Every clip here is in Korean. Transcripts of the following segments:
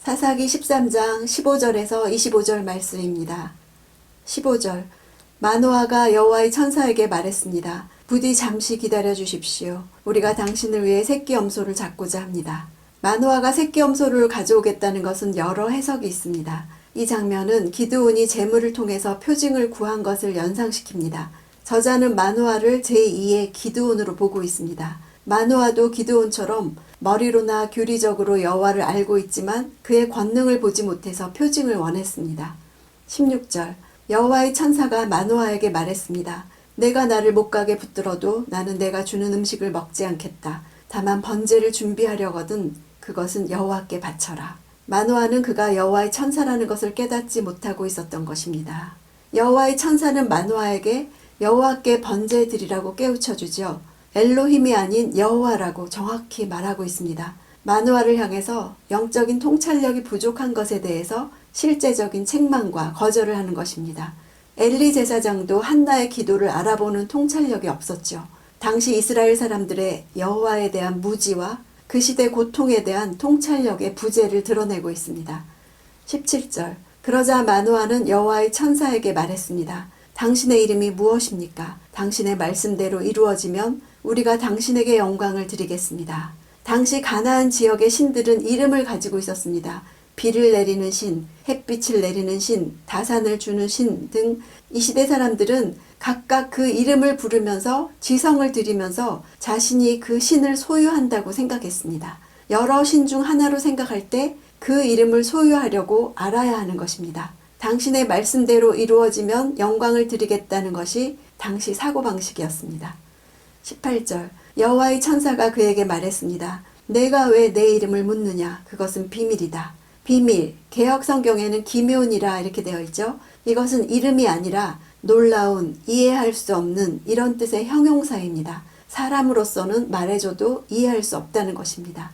사사기 13장 15절에서 25절 말씀입니다. 15절 마노아가 여호와의 천사에게 말했습니다. 부디 잠시 기다려 주십시오. 우리가 당신을 위해 새끼 염소를 잡고자 합니다. 마노아가 새끼 염소를 가져오겠다는 것은 여러 해석이 있습니다. 이 장면은 기드온이 재물을 통해서 표징을 구한 것을 연상시킵니다. 저자는 마노아를 제2의 기드온으로 보고 있습니다. 마노아도 기드온처럼 머리로나 교리적으로 여호와를 알고 있지만 그의 권능을 보지 못해서 표징을 원했습니다. 16절 여호와의 천사가 마노아에게 말했습니다. 내가 나를 못 가게 붙들어도 나는 내가 주는 음식을 먹지 않겠다. 다만 번제를 준비하려거든 그것은 여호와께 바쳐라. 마노아는 그가 여호와의 천사라는 것을 깨닫지 못하고 있었던 것입니다. 여호와의 천사는 마노아에게 여호와께 번제 드리라고 깨우쳐주죠. 엘로힘이 아닌 여호와라고 정확히 말하고 있습니다. 마노아를 향해서 영적인 통찰력이 부족한 것에 대해서 실제적인 책망과 거절을 하는 것입니다. 엘리 제사장도 한나의 기도를 알아보는 통찰력이 없었죠. 당시 이스라엘 사람들의 여호와에 대한 무지와 그 시대 고통에 대한 통찰력의 부재를 드러내고 있습니다. 17절 그러자 마노아는 여호와의 천사에게 말했습니다. 당신의 이름이 무엇입니까? 당신의 말씀대로 이루어지면 우리가 당신에게 영광을 드리겠습니다. 당시 가나안 지역의 신들은 이름을 가지고 있었습니다. 비를 내리는 신, 햇빛을 내리는 신, 다산을 주는 신 등 이 시대 사람들은 각각 그 이름을 부르면서 지성을 드리면서 자신이 그 신을 소유한다고 생각했습니다. 여러 신 중 하나로 생각할 때 그 이름을 소유하려고 알아야 하는 것입니다. 당신의 말씀대로 이루어지면 영광을 드리겠다는 것이 당시 사고방식이었습니다. 18절 여호와의 천사가 그에게 말했습니다. 내가 왜 내 이름을 묻느냐? 그것은 비밀이다. 비밀, 개역 성경에는 기묘니라 이렇게 되어 있죠. 이것은 이름이 아니라 놀라운, 이해할 수 없는 이런 뜻의 형용사입니다. 사람으로서는 말해줘도 이해할 수 없다는 것입니다.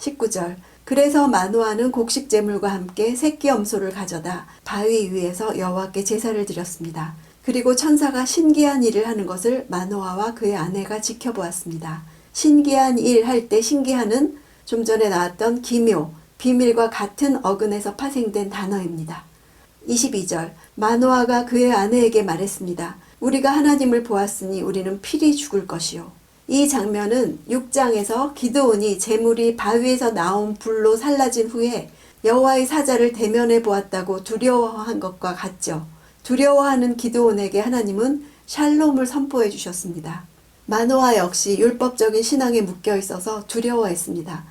19절 그래서 마노아는 곡식 제물과 함께 새끼 염소를 가져다 바위 위에서 여호와께 제사를 드렸습니다. 그리고 천사가 신기한 일을 하는 것을 마노아와 그의 아내가 지켜보았습니다. 신기한 일 할 때 신기한은 좀 전에 나왔던 기묘, 비밀과 같은 어근에서 파생된 단어입니다. 22절 마노아가 그의 아내에게 말했습니다. 우리가 하나님을 보았으니 우리는 필히 죽을 것이요. 이 장면은 6장에서 기드온이 재물이 바위에서 나온 불로 살라진 후에 여호와의 사자를 대면해 보았다고 두려워한 것과 같죠. 두려워하는 기드온에게 하나님은 샬롬을 선포해 주셨습니다. 마노아 역시 율법적인 신앙에 묶여 있어서 두려워했습니다.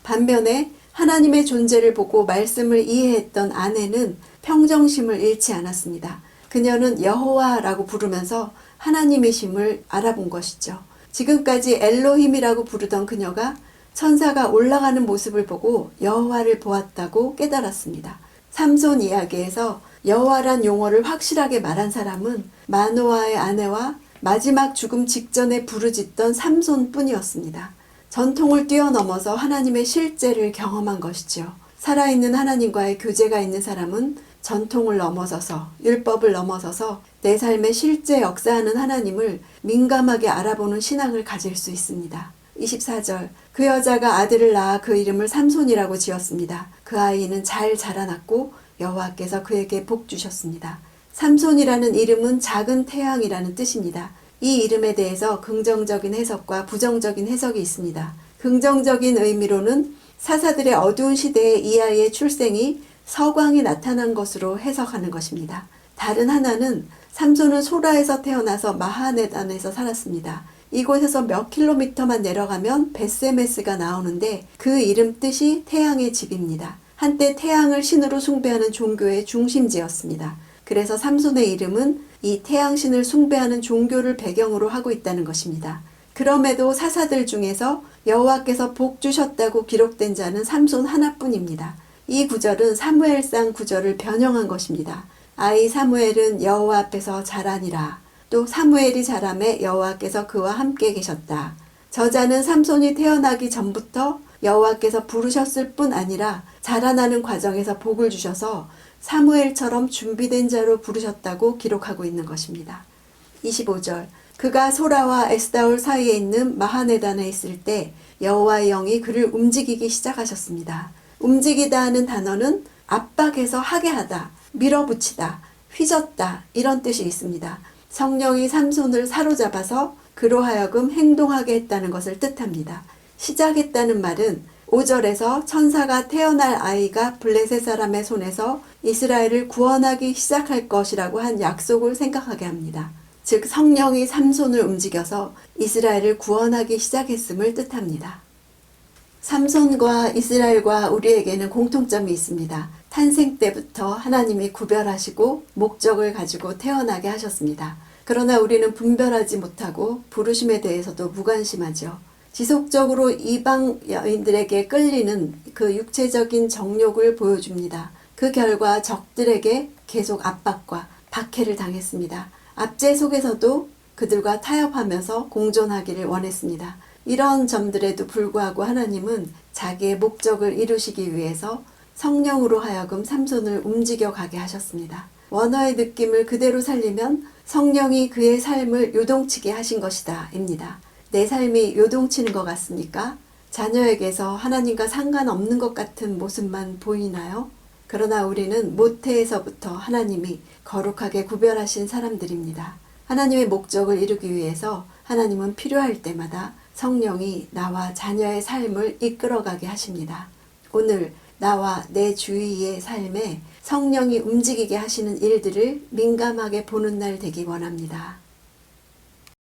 반면에 하나님의 존재를 보고 말씀을 이해했던 아내는 평정심을 잃지 않았습니다. 그녀는 여호와라고 부르면서 하나님이심을 알아본 것이죠. 지금까지 엘로힘이라고 부르던 그녀가 천사가 올라가는 모습을 보고 여호와를 보았다고 깨달았습니다. 삼손 이야기에서 여호와란 용어를 확실하게 말한 사람은 마노아의 아내와 마지막 죽음 직전에 부르짖던 삼손뿐이었습니다. 전통을 뛰어넘어서 하나님의 실제를 경험한 것이죠. 살아있는 하나님과의 교제가 있는 사람은 전통을 넘어서서 율법을 넘어서서 내 삶의 실제 역사하는 하나님을 민감하게 알아보는 신앙을 가질 수 있습니다. 24절 그 여자가 아들을 낳아 그 이름을 삼손이라고 지었습니다. 그 아이는 잘 자라났고 여호와께서 그에게 복 주셨습니다. 삼손이라는 이름은 작은 태양이라는 뜻입니다. 이 이름에 대해서 긍정적인 해석과 부정적인 해석이 있습니다. 긍정적인 의미로는 사사들의 어두운 시대에 이 아이의 출생이 서광이 나타난 것으로 해석하는 것입니다. 다른 하나는 삼손은 소라에서 태어나서 마하네단에서 살았습니다. 이곳에서 몇 킬로미터만 내려가면 베세메스가 나오는데 그 이름 뜻이 태양의 집입니다. 한때 태양을 신으로 숭배하는 종교의 중심지였습니다. 그래서 삼손의 이름은 이 태양신을 숭배하는 종교를 배경으로 하고 있다는 것입니다. 그럼에도 사사들 중에서 여호와께서 복 주셨다고 기록된 자는 삼손 하나뿐입니다. 이 구절은 사무엘상 구절을 변형한 것입니다. 아이 사무엘은 여호와 앞에서 자라니라. 또 사무엘이 자라매 여호와께서 그와 함께 계셨다. 저자는 삼손이 태어나기 전부터 여호와께서 부르셨을 뿐 아니라 자라나는 과정에서 복을 주셔서 사무엘처럼 준비된 자로 부르셨다고 기록하고 있는 것입니다. 25절 그가 소라와 에스다올 사이에 있는 마하네단에 있을 때 여호와의 영이 그를 움직이기 시작하셨습니다. 움직이다 하는 단어는 압박해서 하게 하다, 밀어붙이다, 휘젓다 이런 뜻이 있습니다. 성령이 삼손을 사로잡아서 그로 하여금 행동하게 했다는 것을 뜻합니다. 시작했다는 말은 5절에서 천사가 태어날 아이가 블레셋 사람의 손에서 이스라엘을 구원하기 시작할 것이라고 한 약속을 생각하게 합니다. 즉 성령이 삼손을 움직여서 이스라엘을 구원하기 시작했음을 뜻합니다. 삼손과 이스라엘과 우리에게는 공통점이 있습니다. 탄생 때부터 하나님이 구별하시고 목적을 가지고 태어나게 하셨습니다. 그러나 우리는 분별하지 못하고 부르심에 대해서도 무관심하죠. 지속적으로 이방 여인들에게 끌리는 그 육체적인 정욕을 보여줍니다. 그 결과 적들에게 계속 압박과 박해를 당했습니다. 압제 속에서도 그들과 타협하면서 공존하기를 원했습니다. 이런 점들에도 불구하고 하나님은 자기의 목적을 이루시기 위해서 성령으로 하여금 삼손을 움직여 가게 하셨습니다. 원어의 느낌을 그대로 살리면 성령이 그의 삶을 요동치게 하신 것이다 입니다. 내 삶이 요동치는 것 같습니까? 자녀에게서 하나님과 상관없는 것 같은 모습만 보이나요? 그러나 우리는 모태에서부터 하나님이 거룩하게 구별하신 사람들입니다. 하나님의 목적을 이루기 위해서 하나님은 필요할 때마다 성령이 나와 자녀의 삶을 이끌어가게 하십니다. 오늘 나와 내 주위의 삶에 성령이 움직이게 하시는 일들을 민감하게 보는 날 되기 원합니다.